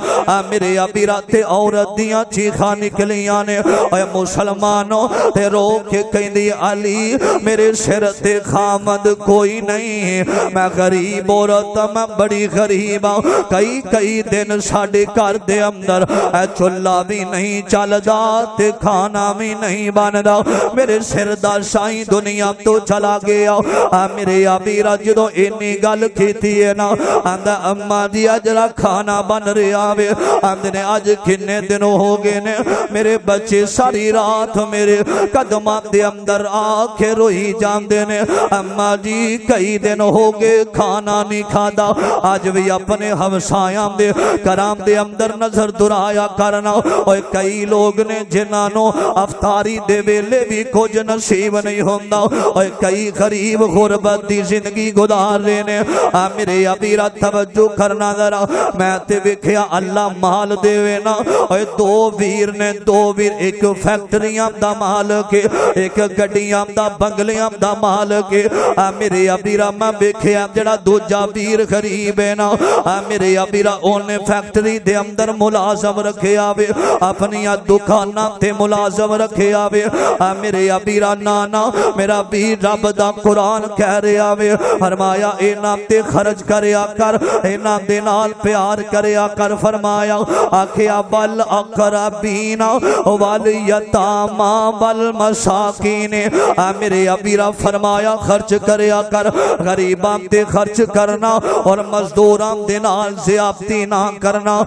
میرے ابیرا تے عورت دیاں چیخاں نکلیاں نے اے مسلمانوں تے رو کے کہندی علی میرے سر تے خامد کوئی نہیں میں غریب عورت میں بڑی غریب ہوں کئی دن ساڈے گھر دے اندر چولہا بھی نہیں چلدا تے کھانا بھی نہیں بندا میرے سر دا سائیں دنیا تو چلا گیا میرے ابیرا جدوں اینی گل کیتی ہے نا آندا اما جی اجرا کھانا بن رہا وے آندے نے اج کنے دن ہو گئے نے میرے بچے ساری رات میرے قدماں دے اندر آ کے روئی جاندے نے اما جی کئی دن ہو گئے کھانا نہیں کھادا اج بھی اپنے ہمسایاں دے کرام دے اندر نظر درایا کرنا اور کئی لوگ نے جنہاں نو افطاری دے ویلے بھی کچھ نصیب نہیں ہوندا اور کئی غریب غربت دی زندگی گزار رہے نے میرے ابیرا توجہ کرنا ذرا میں تے ویکھیا اللہ مال دے نا اور 2 ویر نے 2 ویر ایک فیکٹریاں دا مالک ایک گڈیاں دا بنگلیاں دا مالک میرے ابیرا میں ویکھیا جڑا دوجا ویر غریب ہے نا میرے ابیرا اونے فیکٹری دے اندر ملازم رکھیا وے اپنی دکاناں تے ملازم رکھیا وے میرے ابیرا نانا میرا ویر رب دا قرآن کہہ رہا وے فرمایا انہاں تے خرچ کریا کر انہاں دے نال پیار کریا کر فرمایا آکھیا بل اقربین والیتاما والمساکین میرے ابیرا فرمایا خرچ کریا کر غریباں تے خرچ کرنا اور مزدوراں دے نال زیادتی نہ کرنا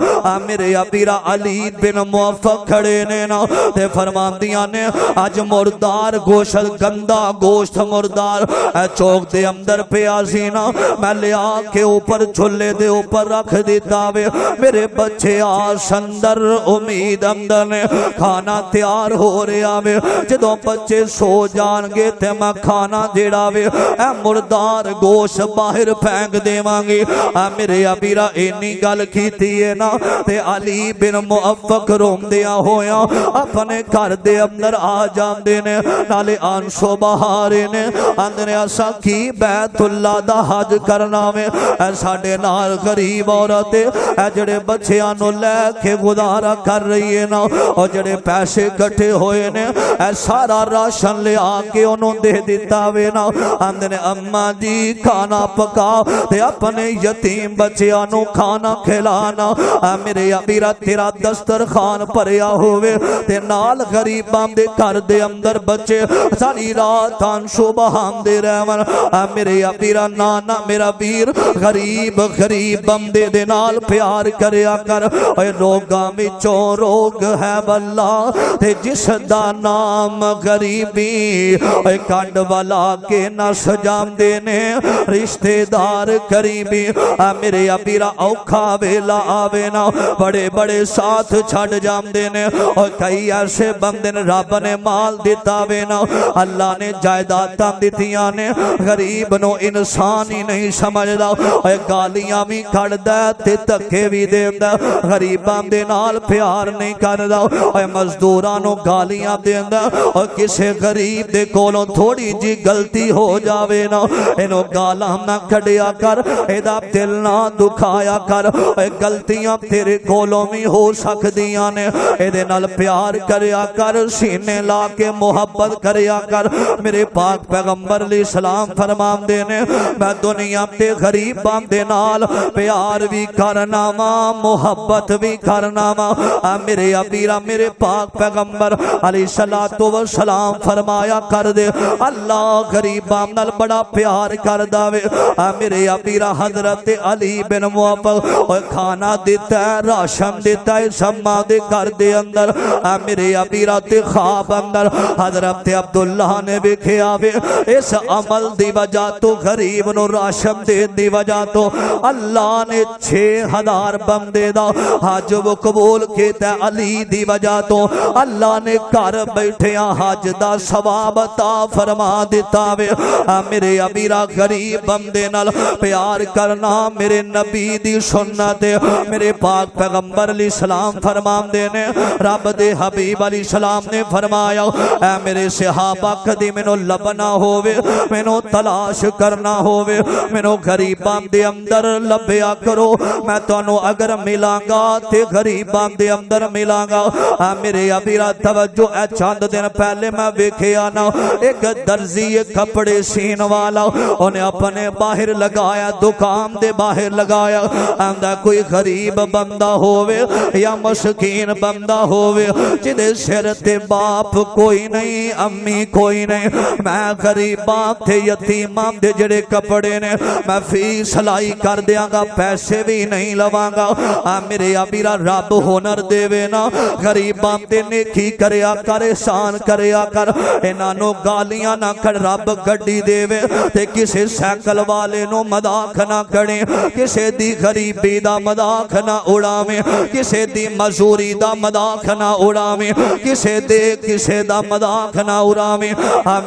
میرے ابیرا علی بن موفق کھڑے نے نا تے فرماندیاں نے اج مردار گوشت گندا گوشت مردار چوک دے اندر پیا سی نا میں لیا کے اوپر چھلے دے اوپر رکھ دیتا وے میرے بچے آس اندر امید اندر نے کھانا تیار ہو رہا وے جدوں بچے سو جان گے تے میں کھانا جیڑا وے اے مردار گوشت باہر پھینک دیواں گی میرے ابیرا اینی گل کیتی ہے نا تے علی بن موفق روندیاں ہویا اپنے گھر دے اندر آ جاندے نے نالے آنسو بہارے نے اندر اسا کی بیت اللہ دا حج کرنا وے اے ساڈے نال غریب عورت اے جڑے بچیاں نو لے کے گزارا کر رہی ہے نا اور جڑے پیسے کٹھے ہوئے نے اے سارا راشن لے آ کے انہوں دے دیتا وے نا اندر اماں جی کھانا پکا تے اپنے یتیم بچیاں نو کھانا کھلانا میرے ابیرا تیرا دسترخوان بھریا ہوئے تے نال غریباں دے گھر دے اندر بچے ساری رات آنسو بہاندے رہون میرے ابیرا نانا میرا ویر غریب غریب بندے دے نال پیار کریا کر اے روگاں وچوں روگ ہے بلا تے جس دا نام غریبی اے کنڈ والا کے نہ سجاندے نے رشتے دار قریبی میرے ابیرا اوکھا ویلا آوے نا بڑے بڑے ساتھ چھڑ جاندے نے اور کئی ایسے بندے نے رب نے مال دیتا وے نا اللہ نے جائیداداں دتیاں نے غریب نو انسان ہی نہیں سمجھدا اے گالیاں بھی کھڑدا تے دھکے بھی دیندا غریباں دے نال پیار نہیں کردا اے مزدوراں نو گالیاں دیندا اور کسے غریب دے کولوں تھوڑی جی غلطی ہو جاوے نا اینو گالاں نہ کڈیا کر ایدا دل نہ دکھایا کر اے غلطیاں تیرے کولوں بھی ہو سکدیاں نے ایدے نال پیار کریا کر سینے لا کے محبت کریا کر میرے پاک پیغمبر علیہ السلام فرماندے نے میں دنیا تے غریباں دے نال پیار بھی کرنا وا محبت بھی کرنا وا میرے ابیرا میرے پاک پیغمبر علیہ السلام فرمایا کر دے اللہ غریباں نال بڑا پیار کردا وے میرے ابیرا حضرت علی بن موفق اور کھانا دیتا ہے راشن دیتا ہے سما دے گھر دے اندر میرے ابیرا تے خواب اندر حضرت عبداللہ نے ویکھیا وے اس عمل دی وجہ تو غریب نو راشن دے دی وجہ تو اللہ نے 6000 بندے دا حج وہ قبول کیتا علی دی وجہ تو اللہ نے گھر بیٹھیاں حج دا ثواب عطا فرما دیتا وے میرے ابیرا غریب بندے نال پیار کرنا میرے نبی دی سنت میرے پاک پیغمبر علیہ السلام فرماندے نے رب دے حبیب علیہ السلام نے فرمایا اے میرے صحابہ کدی مینوں لبنا ہووے مینوں تلاش کرنا ہووے مینوں غریباں دے اندر لبیا کرو میں تانوں اگر ملاں گا تے غریباں دے اندر ملاں گا میرے ابیرا توجہ اے چند دن پہلے میں ویکھیا نا ایک درزی کپڑے سین والا انہیں اپنے باہر لگایا دکان دے باہر لگایا آندا کوئی غریب بندہ ہووے یا مسکین بندہ ہووے جدے سر تے باپ کوئی نہیں امی کوئی نہیں میں غریباں تے یتیماں دے جڑے کپڑے نے میں فی سلائی کر دیاں گا پیسے بھی نہیں لواں گا میرے ابیرا رب ہنر دے وے نا غریباں تے نیکی کریا کر احسان کریا کر انہاں نو گالیاں نہ کر رب گڈی دے وے تے کسے سائیکل والے نو مذاق نہ کرے کسے دی غریبی دا مذاق نہ اڑاویں کسے دی مزوری دا مذاق نہ اڑاویں کسے دا مذاق نہ اڑاویں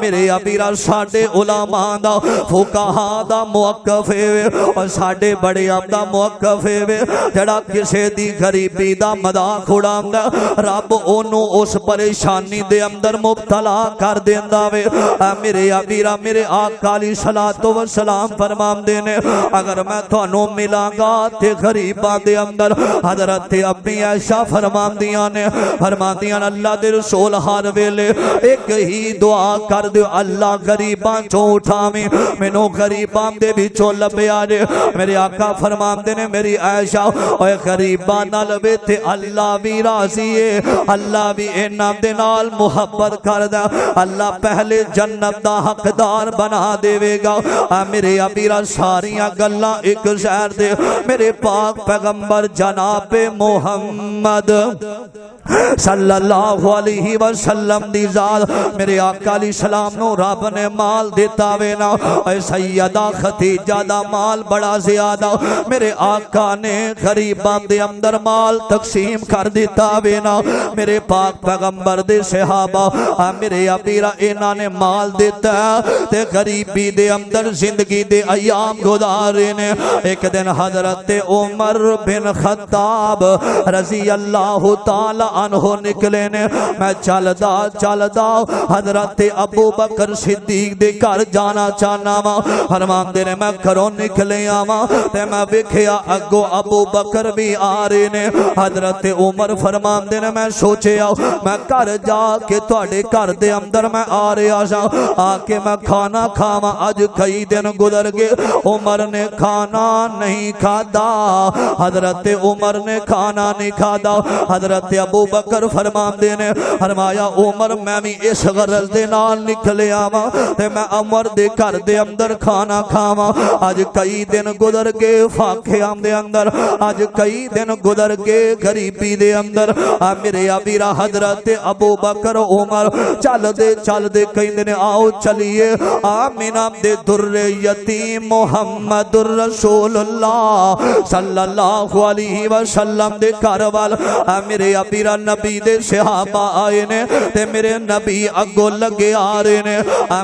میرے ابیرا ساڈے علماء دا فقہاء دا موقف ہے اور ساڈے بڑے اب دا موقف ہے جڑا کسے دی غریبی دا مذاق اڑاوندا رب اونوں اس پریشانی دے اندر مبتلا کر دیندا وے میرے ابیرا میرے آقا علیہ الصلوۃ والسلام فرماندے نے اگر میں تھانوں ملاں گا تے غریباں دے اندر حضرت امی عائشہ فرماندیاں نے اللہ دے رسول ہر ویلے ایک ہی دعا کر دے اللہ غریب غریباں چوں اٹھاویں مینوں غریباں دے وچوں لبیا جے میرے آقا فرماندے نے میری عائشہ اوے غریباں نال وے تے اللہ بھی راضی ہے اللہ بھی انہاں دے نال محبت کردا اللہ پہلے جنت دا حقدار بنا دے گا میرے ابیرا ساریاں گلاں ایک شہر دے میرے پاک پیغمبر جناب محمد صلی اللہ علیہ وسلم دی ذات میرے آقا علیہ السلام نو رب نے مال دیتا وے نا اے سیدہ خدیجہ دا مال بڑا زیادہ میرے آقا نے غریباں دے اندر مال تقسیم کر دیتا وے نا میرے پاک پیغمبر دے صحابہ میرے ابیرا انہاں نے مال دیتا تے غریبی دے اندر زندگی دے ایام گزارے نے ایک دن حضرت عمر بن خطاب رضی اللہ تعالی عنہ نکلے نے میں چلدا حضرت ابو بکر صدیق دے گھر جانا چاہنا وا فرماندے نے میں گھروں نکلے آواں تے میں ویکھیا اگوں ابو بکر بھی آ رہے نے حضرت عمر فرماندے نے میں سوچیا میں گھر جا کے تواڈے گھر دے اندر میں آ رہا سا آ کے میں کھانا کھاواں اج کئی دن گزر گئے عمر نے کھانا نہیں کھادا حضرت عمر نے کھانا نہیں کھادا حضرت ابو بکر فرماندے نے فرمایا عمر میں بھی اس غرض دے نال نکلے آواں تے میں عمر دے گھر دے اندر کھانا کھاواں اج کئی دن گزر گئے فاقیاں دے اندر اج کئی دن گزر گئے غریبی دے اندر میرے ابیرا حضرت ابو بکر عمر چل دے کہندے نے آؤ چلیے آمینہ دے در یتیم محمد رسول اللہ صلی اللہ علیہ وسلم دے گھر وال میرے ابیرا نبی دے صحابہ آئے نے تے میرے نبی اگوں لگے آ رہے نے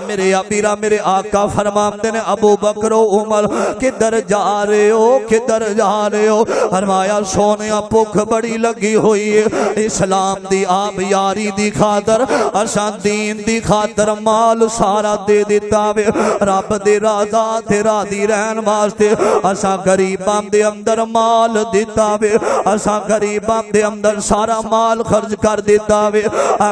میرے ابیرا میرے آقا فرماندے نے ابو بکر و عمر کدھر جا رہے ہو فرمایا سونیا بھوک بڑی لگی ہوئی ہے اسلام دی آپ یاری دی خاطر اساں دین دی خاطر مال سارا دے دیتا وے رب دے راضا تے راضی رہن واسطے اساں غریباں دے اندر مال دیتا وے اساں غریباں دے اندر سارا مال خرچ کر دیتا وے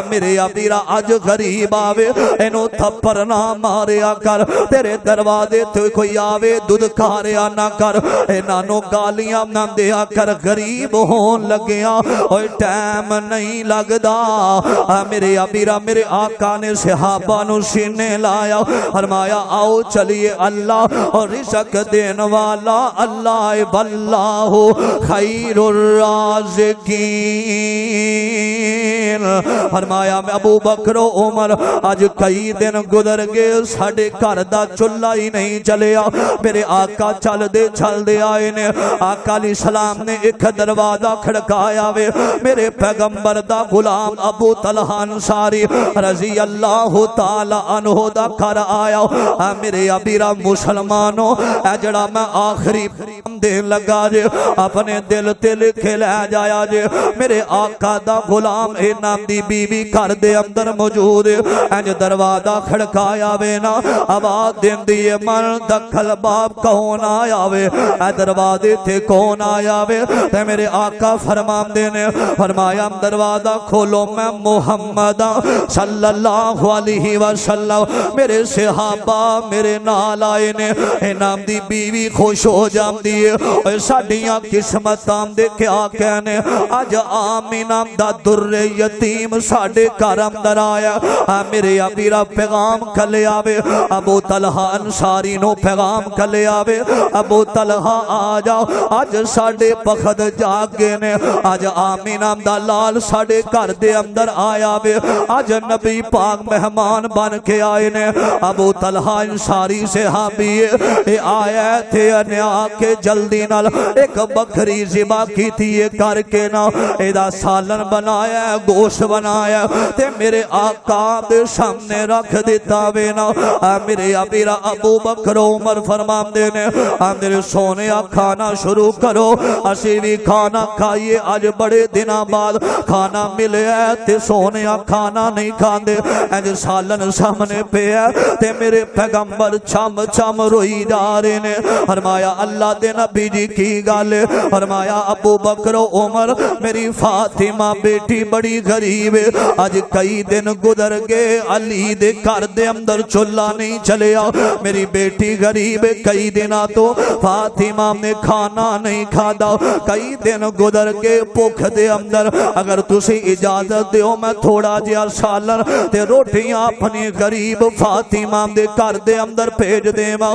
میرے ابیرا اج غریب آوے اینو تھپڑ نہ ماریا کر تیرے دروازے تے کوئی آوے دودھ کھاریا نہ کر انہاں نو گالیاں نہ دیا کر غریب ہون لگیا اوے ٹائم نہیں لگدا میرے ابیرا میرے آقا نے صحابہ نو سینے لایا فرمایا آؤ چلیے اللہ اور رزق دین والا اللہ واللہ خیر الرازقین فرمایا میں ابو بکر و عمر آج کئی دن گزر گئے ساڑھے گھر دا چولہا ہی نہیں چلیا میرے آقا چل دے آئے نے آقا علیہ السلام نے ایک دروازہ کھڑکایا وے میرے پیغمبر دا غلام ابو طلحہ انصاری رضی اللہ تعالی عنہ دا گھر آیا میرے ابیرا مسلمانوں اے جڑا میں آخری دے لگا جے اپنے دل تے لکھے لے جایا جے میرے آقا دا غلام اے نام دی بی بی گھر دے اندر موجود انج دروازہ کھڑکایا وے نا آواز دین دی من دخل باب کون آیا وے اے دروازے تے کون آیا وے تے میرے آقا فرماندے نے فرمایا دروازہ کھولو میں محمد صلی اللہ علیہ وسلم میرے صحابہ میرے نال آئے نے اے نام دی بیوی خوش ہو جاندی ہے اے ساڈیاں قسمتاں دے کیا کہنے اج آمینہ دا در یتیم ساڈے گھر اندر آیا میرے ابیرا پیغام کلے آوے ابو طلحہ انصاری نو پیغام کلے آوے ابو طلحہ آ جاؤ اج ساڈے بخت جاگے نے اج آمینہ دا لال ساڈے گھر دے اندر آیا وے اج نبی پاک مہمان بن کے آئے نے ابو طلحہ انصاری صحابی اے آیا تھے انیا کے جلدی نال ایک بکری ذبح کی تھی یہ کر کے نا ایدہ سالن بنایا گوشت بنایا تے میرے آقا دے سامنے رکھ دیتا بینا میرے ابیرا ابو بکر عمر فرمان دینے میرے سونے کھانا شروع کرو اسی بھی کھانا کھائیے آج بڑے دنہ بعد کھانا ملے تے سونے کھانا نہیں کھاندے ایج سالن سامنے پہ ہے تے میرے پیغمبر چم روئی جا رہے نے فرمایا اللہ دے نبی جی کی گالے فرمایا ابو بکر عمر میری فاطمہ فاطمہ بیٹی بڑی غریب ہے. اج کئی دن گزر گئے علی دے گھر دے اندر چولہا نہیں چلیا. میری بیٹی غریب ہے, کئی دنوں تو فاطمہ نے کھانا نہیں کھادا. کئی دن گزر گئے بھوک دے اندر. اگر تسی اجازت دیو میں تھوڑا جہا سالن تے روٹیاں اپنی غریب فاطمہ دے گھر دے اندر بھیج دیواں.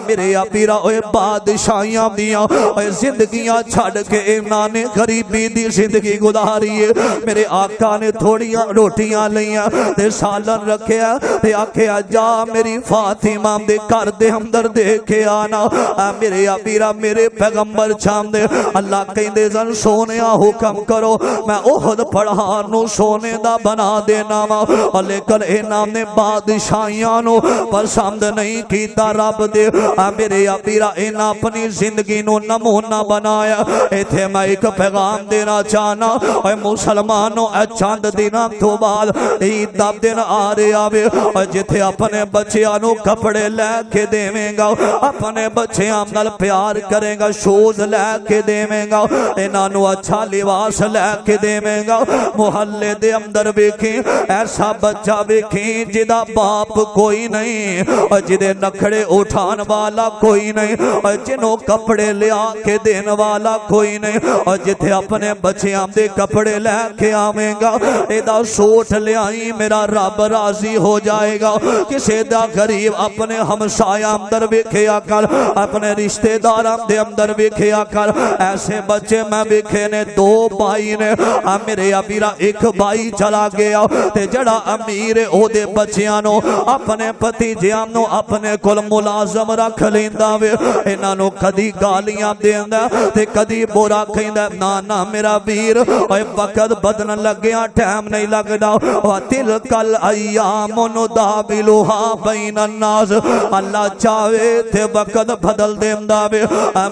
میرے پیرا اوے بادشاہیاں دیاں اوے زندگیاں چھڈ کے انہاں نے غریبی دی زندگی گزاری ہے. میرے آقا نے تھوڑیاں روٹیاں لیاں تے سالن رکھیا تے آکھیا جا میری فاطمہ دے گھر دے اندر دے کے آنا. میرے پیرا میرے پیغمبر چاہندے اللہ کہندے سن سونیا حکم کرو میں احد پہاڑ نو سونے دا بنا دینا وا. لیکن انہاں نے بادشاہیاں نو پسند نہیں کیتا رب دے. میرے پیرا انہاں اپنی زندگی نو نمونہ بنایا. ایتھے میں ایک پیغام دینا چاہنا اے مسلمانوں, اے چند دنوں تو بعد عید دا دن آ رہا وے. جتھے اپنے بچیاں نو کپڑے لے کے دیویں گا, اپنے بچیاں نال پیار کرے گا, شوز لے کے دیویں گا, انہاں نو اچھا لباس لے کے دیویں گا. محلے دے اندر ویکھیں ایسا بچہ ویکھیں جدا باپ کوئی نہیں, جدے نکھڑے اٹھان والا کوئی نہیں, جنوں کپڑے لیا کے دین والا کوئی نہیں. جتھے اپنے بچیاں دے کپڑے لے کے آویں گا ایدا سوٹ لے آئی میرا رب راضی ہو جائے گا. کسے دا غریب اپنے ہمسایہ اندر ویکھیا کر, اپنے رشتہ داراں دے اندر ویکھیا کر. ایسے بچے میں ویکھے نے دو بھائی نے. میرے ابیرا ایک بھائی چلا گیا تے جڑا امیر او دے بچیاں نو اپنے بھتیجیاں نو اپنے کول ملازم رکھ لیندا وے. انہاں نو کدی گالیاں دیندا تے کدی برا کہندا. نا میرا ویر اوے وقت بدلن لگیا ٹائم نہیں لگدا. تلکل ایام نداولھا بین الناس, اللہ چاہے تے وقت بدل دیندا وے.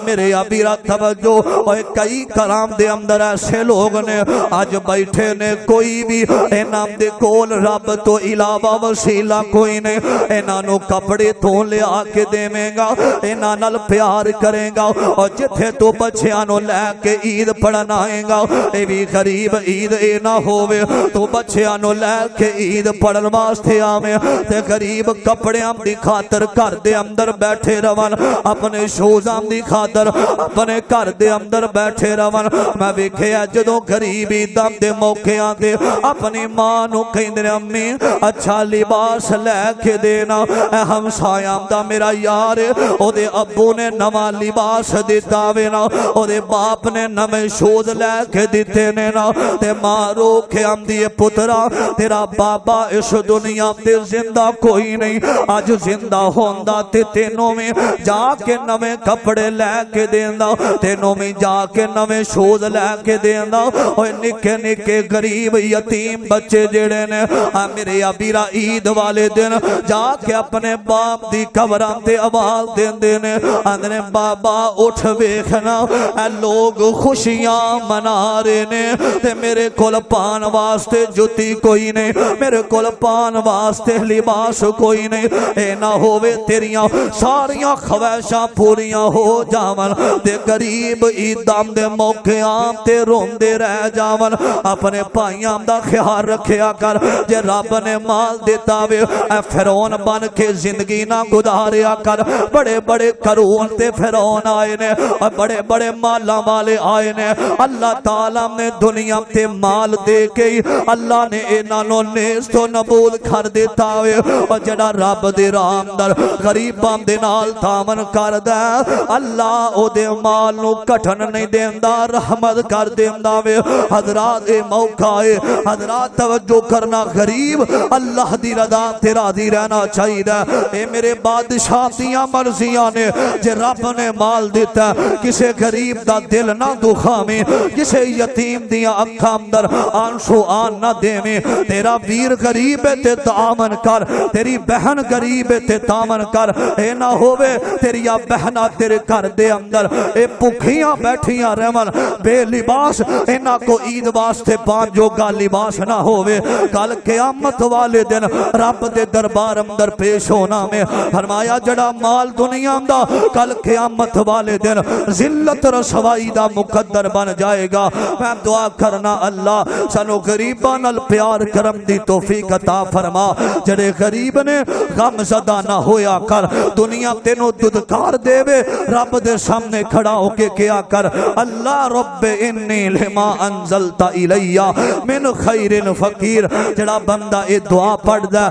میرے ابیرا توجہ اوے کئی کرام دے اندر ایسے لوگ نے آج بیٹھے نے کوئی بھی انہاں دے کول رب تو علاوہ وسیلہ کوئی نہیں. انہاں نو کپڑے تو لے آ کے دیویں گا, انہاں نال پیار کرے گا, اور جتھے تو بچیاں نو لے کے عید پڑھن آئے گا اے بھی غریب عید اے نہ ہووے تو بچیاں نو لے کے عید پڑھن واسطے آویں تے غریب کپڑیاں دی خاطر گھر دے اندر بیٹھے رہون, اپنے شوزاں دی خاطر اپنے گھر دے اندر بیٹھے رہون. میں ویکھیا جدوں غریب عیداں دے موقعاں تے اپنی ماں نو کہندے نے امی اچھا لباس لے کے دینا. اے ہمسایاں دا میرا یار او دے ابو نے نواں لباس دتا وے نا, او دے باپ نے نویں شوز لے کے دتے نے نا, تے ماں رو کے آندی پترا تیرا بابا اس دنیا تے زندہ کوئی نہیں, اج زندہ ہوندا تے تینوں میں جا کے نویں کپڑے لے کے دیندا, تینوں میں جا کے نویں شوز لے کے دیندا. اوے نکے نکے غریب یتیم بچے جڑے نے میرے ابیرا عید والے دن جا کے اپنے باپ دی قبراں تے آواز دیندے نے, آندے بابا اٹھ ویکھنا اے لوگ خوشیاں منا رہے نے تے میرے کول پان واسطے جُتی کوئی نہیں, میرے کول پان واسطے لباس کوئی نہیں. اے نہ ہووے تیریاں ساریاں خواہشاں پوریاں ہو جاون تے غریب عیداں دے موقعاں تے روندے رہ جاون. اپنے بھائیاں دا خیال رکھیا کر, جے رب نے مال دیتا وے اے فرعون بن کے زندگی نہ گزاریا کر. بڑے بڑے قارون تے فرعون آئے نے, بڑے بڑے مالاں والے آئے نے. اللہ تعالیٰ نے دنیا تے مال دے کے اللہ نے انہاں نوں نیست و نبود کر دیتا وے. اور جڑا رب دے راہ اندر غریباں دے نال تعاون کردا اللہ او دے مال نو کٹن نہیں دیندا, رحمت کر دیندا وے. حضرات اے موقع ہے, حضرات توجہ کرنا, غریب اللہ دی رضا تے راضی رہنا چاہیے. اے میرے بادشاہ دیاں مرضیاں نے, جے رب نے مال دیتا کسے غریب دا دل نہ دکھاویں, کسے یتیم دیاں اکھاں اندر آنسو آن نہ دیویں. تیرا ویر غریب ہے تے تعاون کر, تیری بہن غریب ہے تے تعاون کر. اے نہ ہووے تیری بہناں تیرے گھر دے اندر اے بھکھیاں بیٹھیاں رہون بے لباس, انہاں کو عید واسطے پان جوگا لباس نہ ہووے. کل قیامت والے دن رب دے دربار اندر پیش ہونا میں فرمایا جڑا مال دنیا دا کل قیامت والے دن ذلت رسوائی دا مقدر بن جائے گا. میں دعا کرنا اللہ سانو غریباں نال پیار کرم دی توفیق عطا فرما جڑے غریب نے غم زدہ نہ ہویا کر دنیا تینوں ددکار دے وے رب دے سامنے کھڑا ہو کے کیا کر اللہ رب انی لما انزلت الی من خیر فقیر جڑا بندہ اے دعا پڑھ دا